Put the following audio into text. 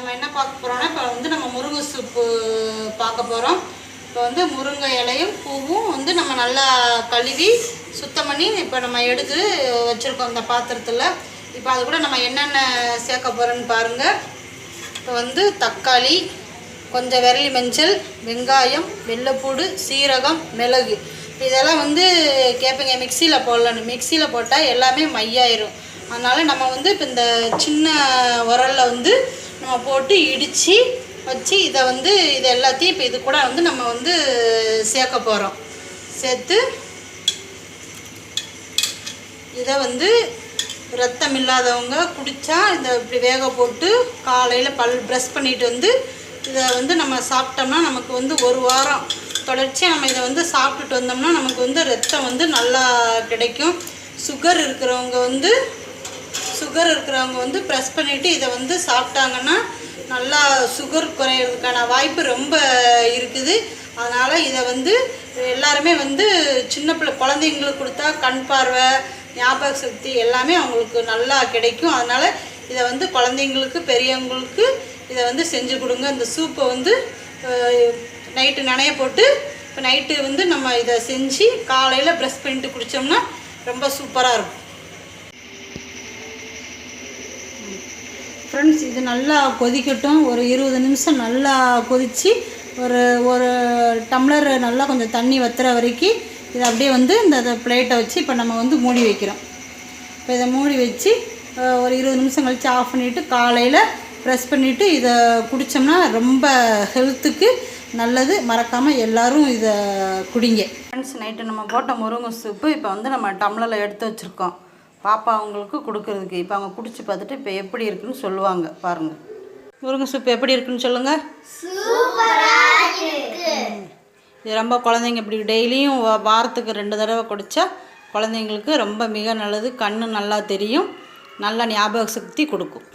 நம்ம என்ன பார்க்க போகிறோம்னா, இப்போ வந்து நம்ம முருங்கை சூப்பு பார்க்க போகிறோம். இப்போ வந்து முருங்கை இலையும் பூவும் வந்து நம்ம நல்லா கழுவி சுத்தம் பண்ணி இப்போ நம்ம எடுத்து வச்சுருக்கோம் இந்த பாத்திரத்தில். இப்போ அது கூட நம்ம என்னென்ன சேர்க்க போகிறோன்னு பாருங்கள். இப்போ வந்து தக்காளி, கொஞ்சம் விரலி மஞ்சள், வெங்காயம், வெள்ளைப்பூடு, சீரகம், மிளகு இதெல்லாம் வந்து கேட்பீங்க மிக்சியில் போடலான்னு. மிக்சியில் போட்டால் எல்லாமே மையாயிரும். அதனால் நம்ம வந்து இப்போ இந்த சின்ன உரலில் வந்து நம்ம போட்டு இடித்து வச்சு இதை வந்து இது எல்லாத்தையும் இப்போ இது கூட வந்து நம்ம வந்து சேர்க்க போகிறோம். சேர்த்து இதை வந்து ரத்தம் இல்லாதவங்க குடித்தா இதை இப்படி வேக போட்டு காலையில் ப்ரெஷ் பண்ணிட்டு வந்து இதை வந்து நம்ம சாப்பிட்டோம்னா நமக்கு வந்து ஒரு வாரம் தொடர்ச்சியாக நம்ம இதை வந்து சாப்பிட்டுட்டு வந்தோம்னா நமக்கு வந்து ரத்தம் வந்து நல்லா கிடைக்கும். சுகர் இருக்கிறவங்க வந்து ப்ரெஸ் பண்ணிவிட்டு இதை வந்து சாப்பிட்டாங்கன்னா நல்லா சுகர் குறையிறதுக்கான வாய்ப்பு ரொம்ப இருக்குது. அதனால் இதை வந்து எல்லாருமே வந்து சின்ன குழந்தைங்களுக்கு கொடுத்தா கண் பார்வை, ஞாபக சக்தி எல்லாமே அவங்களுக்கு நல்லா கிடைக்கும். அதனால் இதை வந்து குழந்தைங்களுக்கு, பெரியவங்களுக்கு இதை வந்து செஞ்சு கொடுங்க. இந்த சூப்பை வந்து நைட்டு நனைய போட்டு இப்போ நைட்டு வந்து நம்ம இதை செஞ்சு காலையில் ப்ரெஷ் பண்ணிட்டு குடித்தோம்னா ரொம்ப சூப்பராக இருக்கும். ஃப்ரெண்ட்ஸ், இது நல்லா கொதிக்கட்டும். ஒரு 20 நிமிஷம் நல்லா கொதித்து ஒரு டம்ளர் நல்லா கொஞ்சம் தண்ணி வற்றுற வரைக்கும் இதை அப்படியே வந்து இந்த பிளேட்டை வச்சு இப்போ நம்ம வந்து மூடி வைக்கிறோம். இப்போ இதை மூடி வச்சு ஒரு 20 நிமிஷம் கழித்து ஆஃப் பண்ணிவிட்டு காலையில் ப்ரெஸ் பண்ணிவிட்டு இதை குடித்தோம்னா ரொம்ப ஹெல்த்துக்கு நல்லது. மறக்காமல் எல்லோரும் இதை குடிங்க. ஃப்ரெண்ட்ஸ், நைட்டு நம்ம போட்ட முருங்கை சூப்பு இப்போ வந்து நம்ம டம்ளரில் எடுத்து வச்சுருக்கோம் பாப்பா அவங்களுக்கு கொடுக்குறதுக்கு. இப்போ அவங்க குடிச்சு பார்த்துட்டு இப்போ எப்படி இருக்குன்னு சொல்லுவாங்க. பாருங்கள், முருங்கை சூப்பு எப்படி இருக்குன்னு சொல்லுங்கள். இது ரொம்ப குழந்தைங்க இப்படி டெய்லியும் வாரத்துக்கு 2 தடவை குடித்தா குழந்தைங்களுக்கு ரொம்ப மிக நல்லது. கண்ணு நல்லா தெரியும், நல்லா ஞாபக சக்தி கொடுக்கும்.